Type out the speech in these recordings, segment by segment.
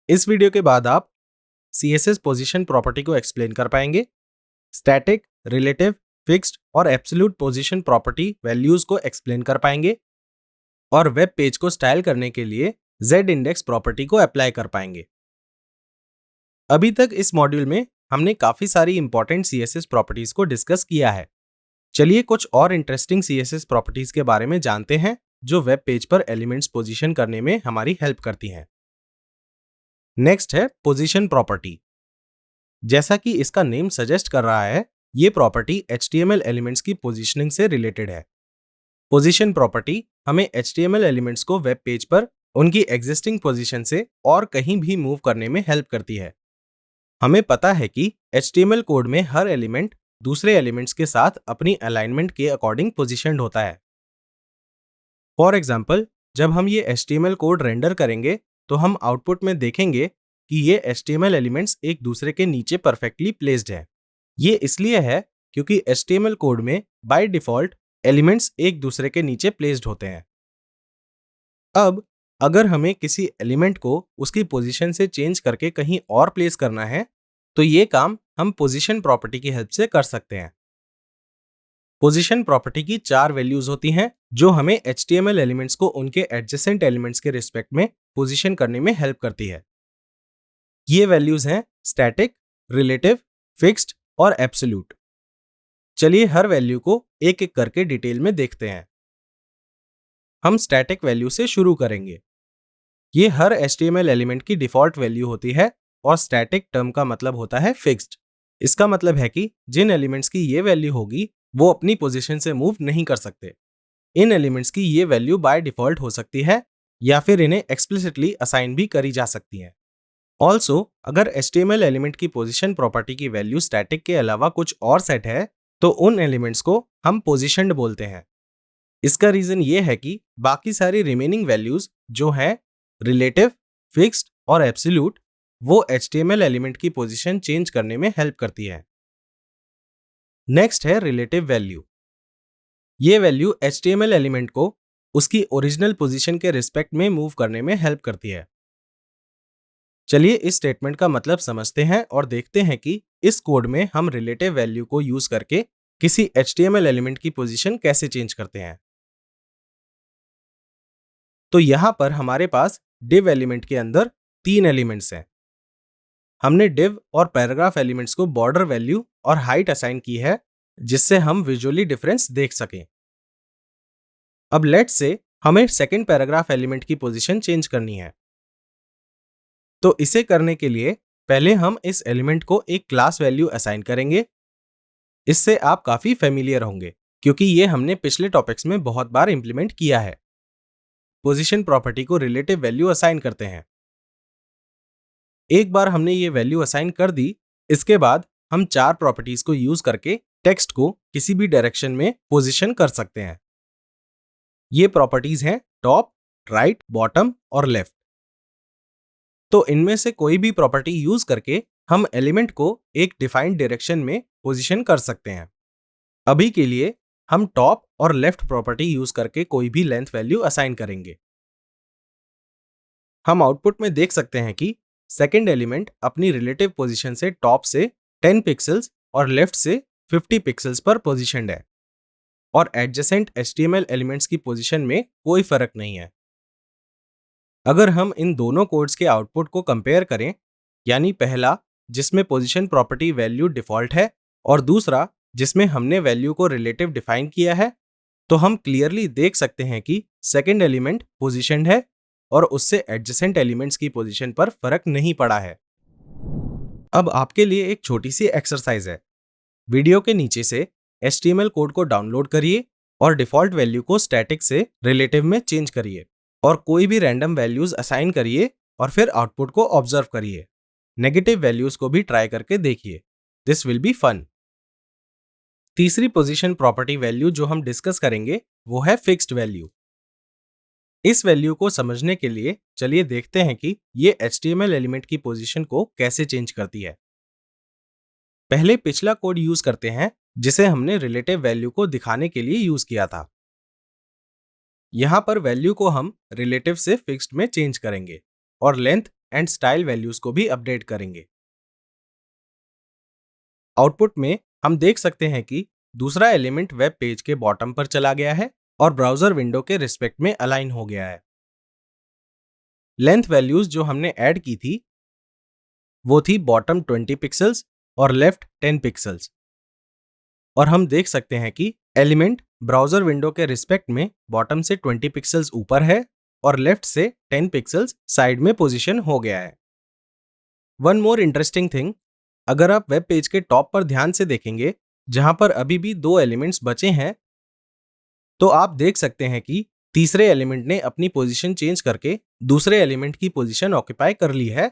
इस वीडियो के बाद आप CSS पोजीशन प्रॉपर्टी को एक्सप्लेन कर पाएंगे, स्टैटिक, रिलेटिव, फिक्स्ड और एब्सोल्यूट पोजीशन प्रॉपर्टी वैल्यूज को एक्सप्लेन कर पाएंगे और वेब पेज को स्टाइल करने के लिए Z इंडेक्स प्रॉपर्टी को अप्लाई कर पाएंगे। अभी तक इस मॉड्यूल में हमने काफी सारी इंपॉर्टेंट CSS प्रॉपर्टीज को डिस्कस किया है। चलिए कुछ और इंटरेस्टिंग CSS प्रॉपर्टीज के बारे में जानते हैं जो वेब पेज पर एलिमेंट्स पोजीशन करने में हमारी हेल्प करती हैं। नेक्स्ट है पोजीशन प्रॉपर्टी। जैसा कि इसका नेम सजेस्ट कर रहा है, ये प्रॉपर्टी HTML एलिमेंट्स की पोजीशनिंग से रिलेटेड है। पोजीशन प्रॉपर्टी हमें HTML एलिमेंट्स को वेब पेज पर उनकी एग्जिस्टिंग पोजीशन से और कहीं भी मूव करने में हेल्प करती है। हमें पता है कि HTML कोड में हर एलिमेंट दूसरे एलिमेंट्स के साथ अपनी अलाइनमेंट के अकॉर्डिंग पोजीशन्ड होता है। फॉर एग्जाम्पल, जब हम ये HTML कोड रेंडर करेंगे तो हम आउटपुट में देखेंगे कि ये HTML एलिमेंट्स एक दूसरे के नीचे परफेक्टली प्लेस्ड है। ये इसलिए है क्योंकि HTML कोड में बाय डिफॉल्ट एलिमेंट्स एक दूसरे के नीचे प्लेस्ड होते हैं। अब अगर हमें किसी एलिमेंट को उसकी पोजीशन से चेंज करके कहीं और प्लेस करना है तो ये काम हम पोजीशन प्रॉपर्टी की हेल्प से कर सकते हैं। पोजीशन प्रॉपर्टी की 4 वैल्यूज होती हैं जो हमें HTML एलिमेंट्स को उनके एडजेसेंट एलिमेंट्स के रिस्पेक्ट में पोजीशन करने में हेल्प करती है। ये वैल्यूज हैं स्टैटिक, रिलेटिव, फिक्स्ड और एब्सोल्यूट। चलिए हर वैल्यू को एक एक करके डिटेल में देखते हैं। हम स्टैटिक वैल्यू से शुरू करेंगे। ये हर HTML एलिमेंट की डिफॉल्ट वैल्यू होती है और स्टैटिक टर्म का मतलब होता है फिक्स्ड। इसका मतलब है कि जिन एलिमेंट्स की ये वैल्यू होगी वो अपनी पोजीशन से मूव नहीं कर सकते। इन एलिमेंट्स की ये वैल्यू बाय डिफॉल्ट हो सकती है या फिर इन्हें एक्सप्लिसिटली असाइन भी करी जा सकती है। ऑल्सो अगर HTML एलिमेंट की पोजीशन प्रॉपर्टी की वैल्यू स्टैटिक के अलावा कुछ और सेट है तो उन एलिमेंट्स को हम पोजीशन्ड बोलते हैं। इसका रीजन ये है कि बाकी सारी रिमेनिंग वैल्यूज जो हैं रिलेटिव, फिक्स्ड और एब्सोल्यूट, वो HTML एलिमेंट की पोजीशन चेंज करने में हेल्प करती है। नेक्स्ट है रिलेटिव वैल्यू। ये वैल्यू HTML एलिमेंट को उसकी ओरिजिनल पोजीशन के रिस्पेक्ट में मूव करने में हेल्प करती है। चलिए इस स्टेटमेंट का मतलब समझते हैं और देखते हैं कि इस कोड में हम रिलेटिव वैल्यू को यूज करके किसी HTML एलिमेंट की पोजीशन कैसे चेंज करते हैं। तो यहां पर हमारे पास div एलिमेंट के अंदर 3 एलिमेंट्स हैं। हमने div और पैराग्राफ एलिमेंट्स को बॉर्डर वैल्यू और हाइट असाइन की है जिससे हम विजुअली डिफरेंस देख सकें। अब लेट्स से हमें सेकंड पैराग्राफ एलिमेंट की पोजीशन चेंज करनी है। तो इसे करने के लिए पहले हम इस एलिमेंट को एक क्लास वैल्यू असाइन करेंगे। इससे आप काफी फेमिलियर होंगे क्योंकि ये हमने पिछले टॉपिक्स में बहुत बार इंप्लीमेंट किया है। पोजीशन प्रॉपर्टी को रिलेटिव वैल्यू असाइन करते हैं। एक बार हमने ये वैल्यू असाइन कर दी, इसके बाद हम 4 प्रॉपर्टीज को यूज करके टेक्स्ट को किसी भी डायरेक्शन में पोजीशन कर सकते हैं। ये प्रॉपर्टीज हैं टॉप, राइट, बॉटम और लेफ्ट। तो इनमें से कोई भी प्रॉपर्टी यूज करके हम एलिमेंट को एक डिफाइंड डायरेक्शन में पोजीशन कर सकते हैं। अभी के लिए हम टॉप और लेफ्ट प्रॉपर्टी यूज करके कोई भी लेंथ वैल्यू असाइन करेंगे। हम आउटपुट में देख सकते हैं कि सेकंड एलिमेंट अपनी रिलेटिव पोजीशन से टॉप से 10 पिक्सेल्स और लेफ्ट से 50 पिक्सेल्स पर पोजीशनड है और एडजेसेंट HTML एलिमेंट्स की पोजीशन में कोई फर्क नहीं है। अगर हम इन दोनों कोड्स के आउटपुट को कंपेयर करें, यानी पहला जिसमें पोजीशन प्रॉपर्टी वैल्यू डिफॉल्ट है और दूसरा जिसमें हमने वैल्यू को रिलेटिव डिफाइन किया है, तो हम क्लियरली देख सकते हैं कि सेकंड एलिमेंट पोजीशनड है और उससे एडजेसेंट एलिमेंट्स की पोजीशन पर फर्क नहीं पड़ा है। अब आपके लिए एक छोटी सी एक्सरसाइज है। वीडियो के नीचे से HTML कोड को डाउनलोड करिए और डिफॉल्ट वैल्यू को स्टैटिक से रिलेटिव में चेंज करिए और कोई भी रैंडम वैल्यूज असाइन करिए और फिर आउटपुट को ऑब्जर्व करिए। नेगेटिव वैल्यूज को भी ट्राई करके देखिए। This will be fun. तीसरी पोजीशन प्रॉपर्टी वैल्यू जो हम डिस्कस करेंगे वो है फिक्स्ड वैल्यू। इस वैल्यू को समझने के लिए चलिए देखते हैं कि ये HTML एलिमेंट की पोजीशन को कैसे चेंज करती है। पहले पिछला कोड यूज करते हैं जिसे हमने रिलेटिव वैल्यू को दिखाने के लिए यूज किया था। यहां पर वैल्यू को हम रिलेटिव से फिक्स्ड में चेंज करेंगे और लेंथ एंड स्टाइल वैल्यूज को भी अपडेट करेंगे। आउटपुट में हम देख सकते हैं कि दूसरा एलिमेंट वेब पेज के बॉटम पर चला गया है और ब्राउजर विंडो के रिस्पेक्ट में अलाइन हो गया है। लेंथ वैल्यूज जो हमने ऐड की थी वो थी बॉटम 20 पिक्सल्स और लेफ्ट 10 पिक्सल्स, और हम देख सकते हैं कि एलिमेंट ब्राउजर विंडो के रिस्पेक्ट में बॉटम से 20 पिक्सल्स ऊपर है और लेफ्ट से 10 पिक्सल्स साइड में पोजीशन हो गया है। वन मोर इंटरेस्टिंग थिंग, अगर आप वेब पेज के टॉप पर ध्यान से देखेंगे जहां पर अभी भी 2 एलिमेंट्स बचे हैं, तो आप देख सकते हैं कि तीसरे एलिमेंट ने अपनी पोजीशन चेंज करके दूसरे एलिमेंट की पोजीशन ऑक्यूपाई कर ली है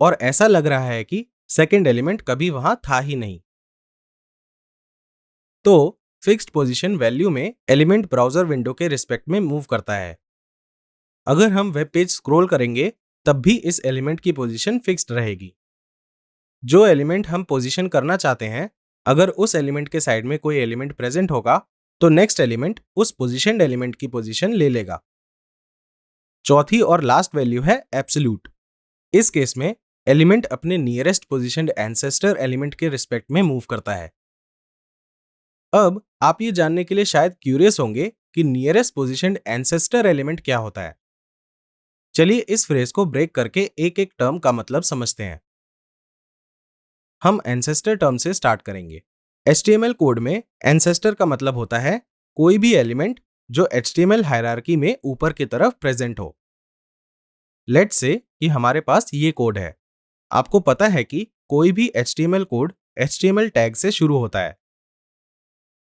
और ऐसा लग रहा है कि सेकंड एलिमेंट कभी वहां था ही नहीं। तो फिक्स्ड पोजीशन वैल्यू में एलिमेंट ब्राउजर विंडो के रिस्पेक्ट में मूव करता है। अगर हम वेब पेज स्क्रॉल करेंगे तब भी इस एलिमेंट की पोजीशन फिक्स्ड रहेगी। जो एलिमेंट हम पोजीशन करना चाहते हैं, अगर उस एलिमेंट के साइड में कोई एलिमेंट प्रेजेंट होगा तो नेक्स्ट एलिमेंट उस पोजीशनड एलिमेंट की पोजीशन ले लेगा। चौथी और लास्ट वैल्यू है एब्सोल्यूट। इस केस में एलिमेंट अपने नियरेस्ट पोजीशनड एंसेस्टर एलिमेंट के रिस्पेक्ट में मूव करता है। अब आप ये जानने के लिए शायद क्यूरियस होंगे कि नियरेस्ट पोजीशनड एंसेस्टर एलिमेंट क्या होता है। चलिए इस फ्रेज को ब्रेक करके एक एक टर्म का मतलब समझते हैं। हम एंसेस्टर टर्म से स्टार्ट करेंगे। HTML कोड में एंसेस्टर का मतलब होता है कोई भी एलिमेंट जो HTML हायरार्की में ऊपर की तरफ प्रेजेंट हो। लेट्स से कि हमारे पास ये कोड है। आपको पता है कि कोई भी HTML कोड HTML टैग से शुरू होता है।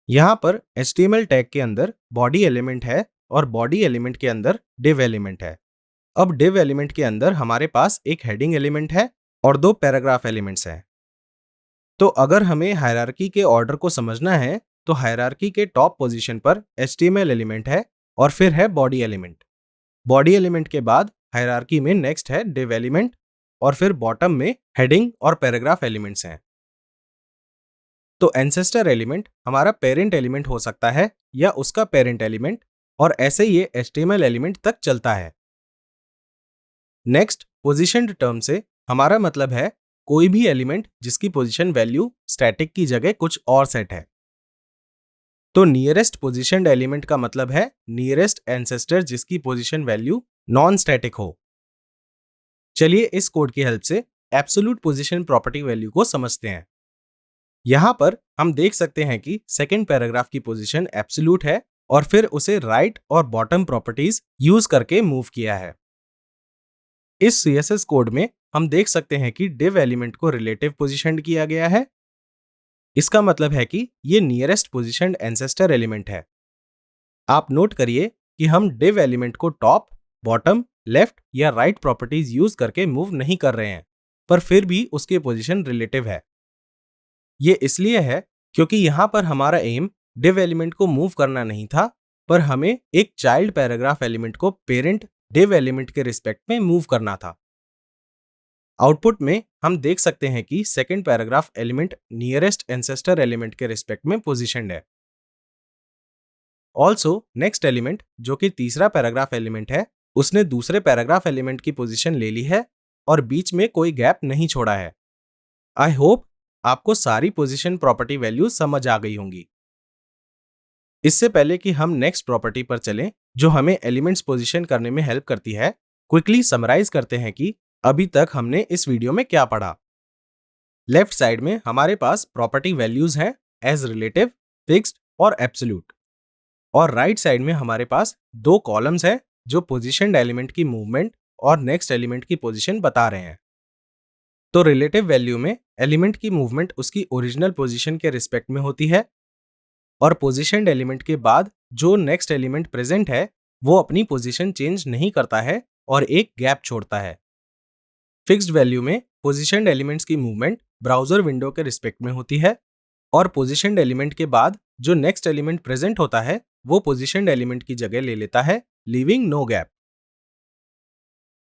यहां पर HTML टैग के अंदर बॉडी एलिमेंट है और बॉडी एलिमेंट के अंदर div एलिमेंट है। अब div एलिमेंट के अंदर हमारे पास एक हेडिंग एलिमेंट है और 2 पैराग्राफ एलिमेंट्स हैं। तो अगर हमें हायरार्की के ऑर्डर को समझना है तो हायरार्की के टॉप पोजीशन पर HTML एलिमेंट है और फिर है बॉडी एलिमेंट। बॉडी एलिमेंट के बाद हायरार्की में नेक्स्ट है div एलिमेंट और फिर बॉटम में हेडिंग और पैराग्राफ एलिमेंट्स हैं। तो एंसेस्टर एलिमेंट हमारा पेरेंट एलिमेंट हो सकता है या उसका पेरेंट एलिमेंट, और ऐसे ये HTML एलिमेंट तक चलता है। नेक्स्ट पोजीशनड टर्म से हमारा मतलब है कोई भी एलिमेंट जिसकी पोजीशन वैल्यू स्टैटिक की जगह कुछ और सेट है। तो नियरेस्ट पोजीशनड एलिमेंट का मतलब है नियरेस्ट एंसेस्टर जिसकी पोजीशन वैल्यू नॉन स्टैटिक हो। चलिए इस कोड की हेल्प से एब्सोल्यूट पोजीशन प्रॉपर्टी वैल्यू को समझते हैं। यहां पर हम देख सकते हैं कि सेकेंड पैराग्राफ की पोजीशन एब्सोल्यूट है और फिर उसे राइट और बॉटम प्रॉपर्टीज यूज करके मूव किया है। इस CSS कोड में हम देख सकते हैं कि div एलिमेंट को रिलेटिव पोजीशनड किया गया है। इसका मतलब है कि ये नियरेस्ट पोजीशनड एंसेस्टर एलिमेंट है। आप नोट करिए कि हम div एलिमेंट को टॉप, बॉटम, लेफ्ट या राइट प्रॉपर्टीज यूज करके मूव नहीं कर रहे हैं, पर फिर भी उसकी पोजीशन रिलेटिव है। ये इसलिए है क्योंकि यहां पर हमारा एम div एलिमेंट को मूव करना नहीं था, पर हमें एक चाइल्ड पैराग्राफ एलिमेंट को पेरेंट div एलिमेंट के रिस्पेक्ट में मूव करना था। आउटपुट में हम देख सकते हैं कि second paragraph element nearest ancestor element के रिस्पेक्ट में पोजीशनड है। ऑल्सो नेक्स्ट एलिमेंट जो कि तीसरा पैराग्राफ एलिमेंट है, उसने दूसरे पैराग्राफ एलिमेंट की पोजीशन ले ली है और बीच में कोई गैप नहीं छोड़ा है। आई होप आपको सारी पोजीशन प्रॉपर्टी वैल्यू समझ आ गई होंगी। इससे पहले कि हम नेक्स्ट प्रॉपर्टी पर चलें जो हमें एलिमेंट्स पोजीशन करने में हेल्प करती है, क्विकली समराइज करते हैं कि अभी तक हमने इस वीडियो में क्या पढ़ा। लेफ्ट साइड में हमारे पास प्रॉपर्टी वैल्यूज हैं एज रिलेटिव, फिक्स्ड और एब्सोल्यूट, और राइट साइड में हमारे पास 2 कॉलम्स हैं जो पोजीशनड एलिमेंट की मूवमेंट और नेक्स्ट एलिमेंट की पोजीशन बता रहे हैं। तो रिलेटिव वैल्यू में एलिमेंट की मूवमेंट उसकी ओरिजिनल पोजीशन के रिस्पेक्ट में होती है और पोजीशनड एलिमेंट के बाद जो नेक्स्ट एलिमेंट प्रेजेंट है वो अपनी पोजीशन चेंज नहीं करता है और एक गैप छोड़ता है। फिक्स्ड वैल्यू में पोजीशनड एलिमेंट्स की मूवमेंट ब्राउजर विंडो के रिस्पेक्ट में होती है और पोजीशनड एलिमेंट के बाद जो नेक्स्ट एलिमेंट प्रेजेंट होता है वो पोजीशनड एलिमेंट की जगह ले लेता है, leaving no gap.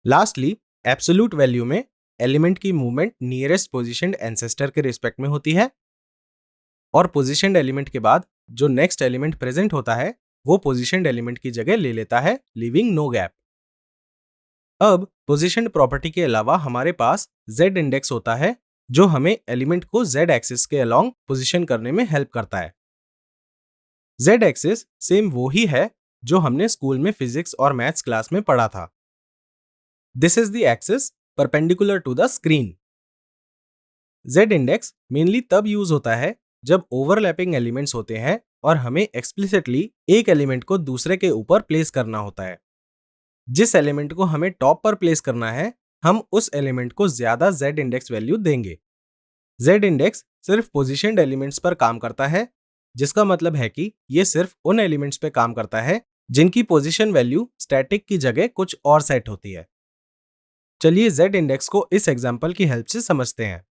Lastly absolute value में एलिमेंट की मूवमेंट नियरेस्ट पोजीशनड एंसेस्टर के रिस्पेक्ट में होती है और पोजीशनड एलिमेंट के बाद जो नेक्स्ट एलिमेंट प्रेजेंट होता है वो पोजीशनड एलिमेंट की जगह ले लेता है, लीविंग नो गैप। अब पोजीशन प्रॉपर्टी के अलावा हमारे पास z इंडेक्स होता है जो हमें एलिमेंट को z एक्सिस के अलोंग पोजीशन करने में हेल्प करता है। z एक्सिस सेम वो ही है जो हमने स्कूल में फिजिक्स और मैथ्स क्लास में पढ़ा था। This is the axis perpendicular to the screen. z index mainly तब यूज होता है जब ओवरलैपिंग एलिमेंट्स होते हैं और हमें एक्सप्लिसिटली एक एलिमेंट को दूसरे के ऊपर प्लेस करना होता है। जिस एलिमेंट को हमें टॉप पर प्लेस करना है, हम उस एलिमेंट को ज्यादा z इंडेक्स वैल्यू देंगे। z इंडेक्स सिर्फ पोजीशनड एलिमेंट्स पर काम करता है, जिसका मतलब है कि ये सिर्फ उन एलिमेंट्स पे काम करता है जिनकी पोजीशन वैल्यू स्टैटिक की जगह कुछ और सेट होती है। चलिए z इंडेक्स को इस एग्जांपल की हेल्प से समझते हैं।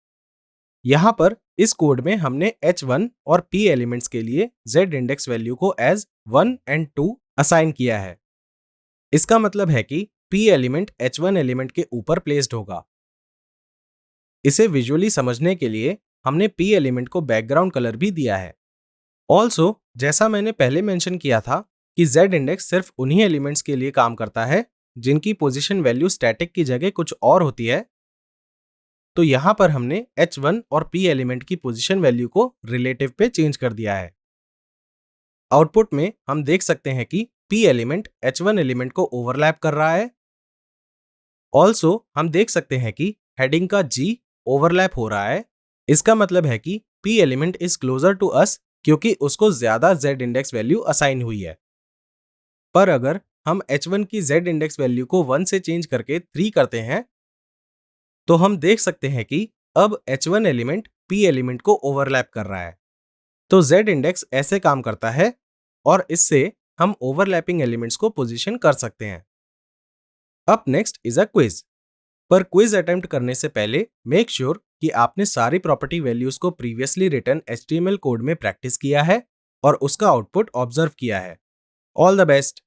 यहाँ पर इस कोड में हमने h1 और p एलिमेंट्स के लिए z इंडेक्स वैल्यू को एज 1 एंड 2 असाइन किया है। इसका मतलब है कि p एलिमेंट h1 एलिमेंट के ऊपर प्लेस्ड होगा। इसे विजुअली समझने के लिए हमने p एलिमेंट को बैकग्राउंड कलर भी दिया है। ऑल्सो, जैसा मैंने पहले मेंशन किया था कि z इंडेक्स सिर्फ उन्हीं एलिमेंट्स के लिए काम करता है जिनकी पोजीशन वैल्यू स्टैटिक की जगह कुछ और होती है, तो यहां पर हमने h1 और p एलिमेंट की पोजीशन वैल्यू को रिलेटिव पे चेंज कर दिया है। आउटपुट में हम देख सकते हैं कि p एलिमेंट h1 एलिमेंट को ओवरलैप कर रहा है। ऑल्सो हम देख सकते हैं कि हेडिंग का g ओवरलैप हो रहा है। इसका मतलब है कि p element is closer to us क्योंकि उसको ज्यादा z इंडेक्स वैल्यू असाइन हुई है। पर अगर हम h1 की z इंडेक्स वैल्यू को 1 से चेंज करके 3 करते हैं, तो हम देख सकते हैं कि अब h1 एलिमेंट p एलिमेंट को ओवरलैप कर रहा है। तो z इंडेक्स ऐसे काम करता है और इससे हम ओवरलैपिंग एलिमेंट्स को पोजीशन कर सकते हैं। Up next is a quiz. पर क्विज अटेम्प्ट करने से पहले मेक श्योर कि आपने सारी प्रॉपर्टी वैल्यूज को प्रीवियसली रिटन HTML कोड में प्रैक्टिस किया है और उसका आउटपुट ऑब्जर्व किया है। All the best.